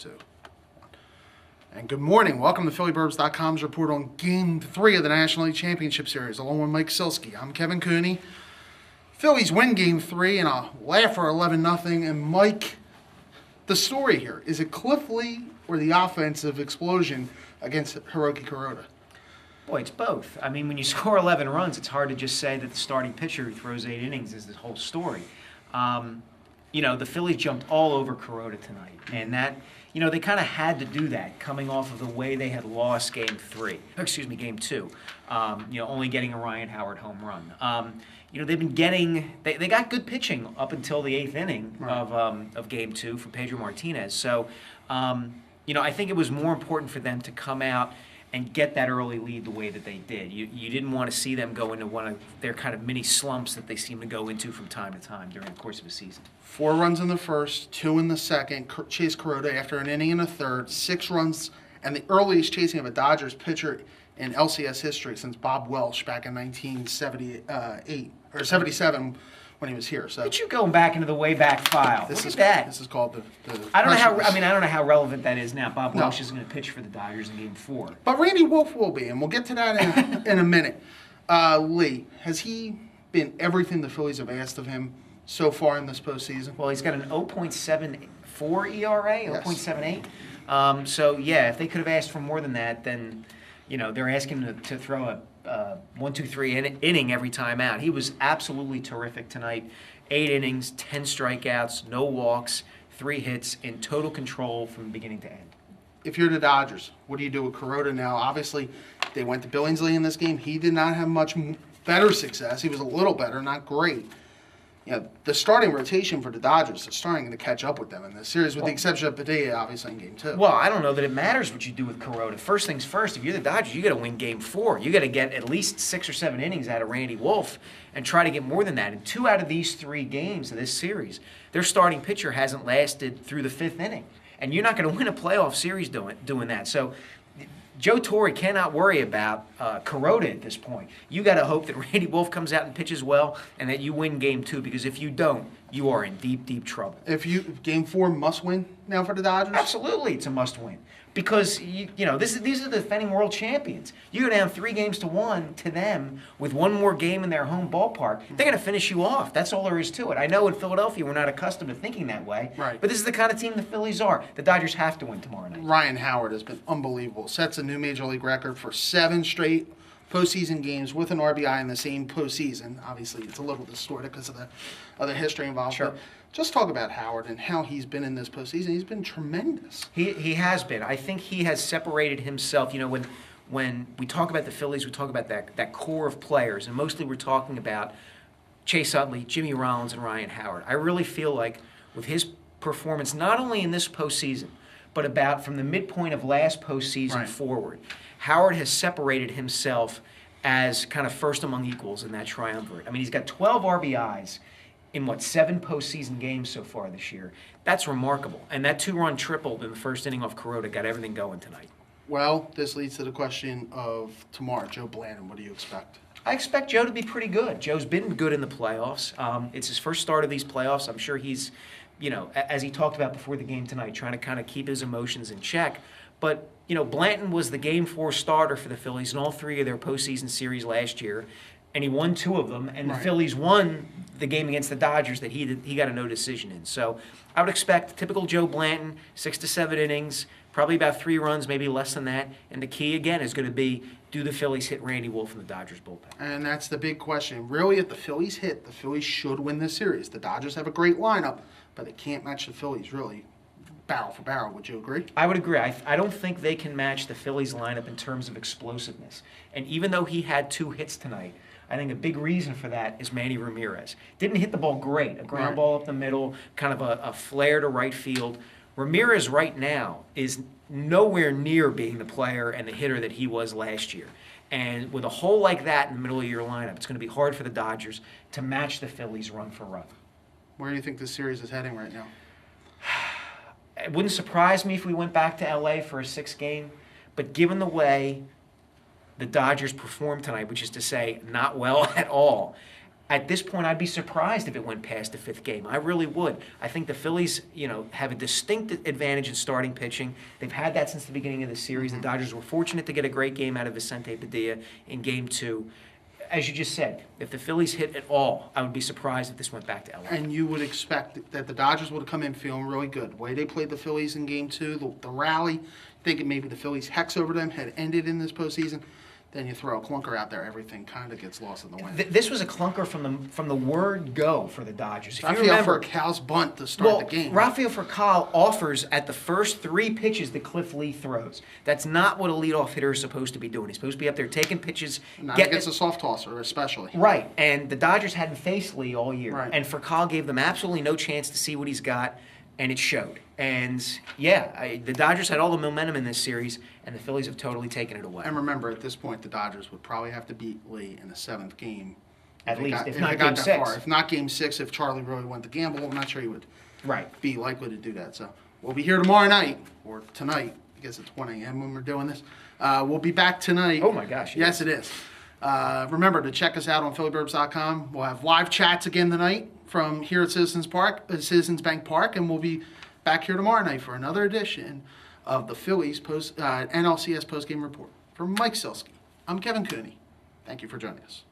2. And good morning. Welcome to PhillyBurbs.com's report on Game 3 of the National League Championship Series, along with Mike Sielski. I'm Kevin Cooney. Phillies win Game 3 in a laugher 11-0. And Mike, the story here, is it Cliff Lee or the offensive explosion against Hiroki Kuroda? Boy, it's both. I mean, when you score 11 runs, it's hard to just say that the starting pitcher who throws 8 innings is the whole story. The Phillies jumped all over Kuroda tonight, and that, they kind of had to do that coming off of the way they had lost Game 2. Only getting a Ryan Howard home run. They've been getting, they got good pitching up until the 8th inning of Game 2 from Pedro Martinez. So, I think it was more important for them to come out and get that early lead the way that they did. You didn't want to see them go into one of their kind of mini slumps that they seem to go into from time to time during the course of a season. 4 runs in the first, 2 in the second. Chase Kuroda after an inning and a third, 6 runs, and the earliest chasing of a Dodgers pitcher in LCS history since Bob Welch back in 1978 or 77 when he was here. So but you going back into the way back file. Look at that. This is called the I don't know how relevant that is now. Bob Welch is going to pitch for the Dodgers in Game 4. But Randy Wolf will be, and we'll get to that in a minute. Lee, has he been everything the Phillies have asked of him so far in this postseason? Well, he's got an 0.74 ERA, 0.78. So, if they could have asked for more than that, then, they're asking him to throw a 1-2-3 inning every time out. He was absolutely terrific tonight. 8 innings, 10 strikeouts, no walks, 3 hits, in total control from beginning to end. If you're the Dodgers, what do you do with Kuroda now? Obviously, they went to Billingsley in this game. He did not have much better success. He was a little better, not great. The starting rotation for the Dodgers is starting to catch up with them in this series, with the exception of Padilla, obviously, in Game 2. Well, I don't know that it matters what you do with Kuroda. First things first, if you're the Dodgers, you got to win Game 4. You got to get at least 6 or 7 innings out of Randy Wolf and try to get more than that. In 2 out of these 3 games of this series, their starting pitcher hasn't lasted through the 5th inning. And you're not going to win a playoff series doing that. So Joe Torre cannot worry about Kuroda at this point. You got to hope that Randy Wolf comes out and pitches well, and that you win Game 2. Because if you don't, you are in deep, deep trouble. If Game 4 must win now for the Dodgers, absolutely, it's a must win. Because these are the defending world champions. You go down 3-1 to them with 1 more game in their home ballpark. They're going to finish you off. That's all there is to it. I know in Philadelphia we're not accustomed to thinking that way. Right. But this is the kind of team the Phillies are. The Dodgers have to win tomorrow night. Ryan Howard has been unbelievable. Sets a new Major League record for 7 straight postseason games with an RBI in the same postseason. Obviously, it's a little distorted because of the other history involved. Sure. But just talk about Howard and how he's been in this postseason. He's been tremendous. He has been. I think he has separated himself. When we talk about the Phillies, we talk about that core of players, and mostly we're talking about Chase Utley, Jimmy Rollins, and Ryan Howard. I really feel like with his performance, not only in this postseason, but about from the midpoint of last postseason forward, Howard has separated himself as kind of first among equals in that triumvirate. I mean, he's got 12 RBIs in 7 postseason games so far this year. That's remarkable. And that 2-run triple in the first inning off Kuroda got everything going tonight. Well, this leads to the question of tomorrow. Joe Blanton, what do you expect? I expect Joe to be pretty good. Joe's been good in the playoffs. It's his first start of these playoffs. I'm sure he's, as he talked about before the game tonight, trying to kind of keep his emotions in check. But, Blanton was the Game 4 starter for the Phillies in all 3 of their postseason series last year. And he won 2 of them, and the Phillies won the game against the Dodgers that he got a no decision in. So I would expect typical Joe Blanton, 6 to 7 innings, probably about 3 runs, maybe less than that. And the key, again, is going to be, do the Phillies hit Randy Wolf in the Dodgers bullpen? And that's the big question. Really, if the Phillies hit, the Phillies should win this series. The Dodgers have a great lineup, but they can't match the Phillies, really, barrel for barrel. Would you agree? I would agree. I don't think they can match the Phillies lineup in terms of explosiveness. And even though he had 2 hits tonight, I think a big reason for that is Manny Ramirez. Didn't hit the ball great. A ground ball up the middle, kind of a flare to right field. Ramirez right now is nowhere near being the player and the hitter that he was last year. And with a hole like that in the middle of your lineup, it's going to be hard for the Dodgers to match the Phillies run for run. Where do you think this series is heading right now? It wouldn't surprise me if we went back to L.A. for a 6th game, but given the way the Dodgers performed tonight, which is to say not well at all, At this point, I'd be surprised if it went past the 5th game. I really would. I think the Phillies, have a distinct advantage in starting pitching. They've had that since the beginning of the series. The Dodgers were fortunate to get a great game out of Vicente Padilla in Game 2. As you just said, if the Phillies hit at all, I would be surprised if this went back to LA. And you would expect that the Dodgers would have come in feeling really good. The way they played the Phillies in Game 2, the rally, thinking maybe the Phillies' hex over them had ended in this postseason. Then you throw a clunker out there, everything kind of gets lost in the wind. This was a clunker from the word go for the Dodgers. If you Rafael remember, Furcal's bunt to start the game. Rafael Furcal offers at the first 3 pitches that Cliff Lee throws. That's not what a leadoff hitter is supposed to be doing. He's supposed to be up there taking pitches. Not against a soft tosser, especially. Right, and the Dodgers hadn't faced Lee all year. Right. And Furcal gave them absolutely no chance to see what he's got, and it showed. And, the Dodgers had all the momentum in this series, and the Phillies have totally taken it away. And remember, at this point, the Dodgers would probably have to beat Lee in the 7th game. At least, if they not got Game that 6. far. If not Game 6, if Charlie really went to gamble, I'm not sure he would be likely to do that. So we'll be here tomorrow night, or tonight. I guess it's 1 a.m. when we're doing this. We'll be back tonight. Oh, my gosh. Yes, it is. Remember to check us out on phillyburbs.com. We'll have live chats again tonight from here at Citizens Bank Park, and we'll be back here tomorrow night for another edition of the Phillies NLCS postgame report. For Mike Sielski, I'm Kevin Cooney. Thank you for joining us.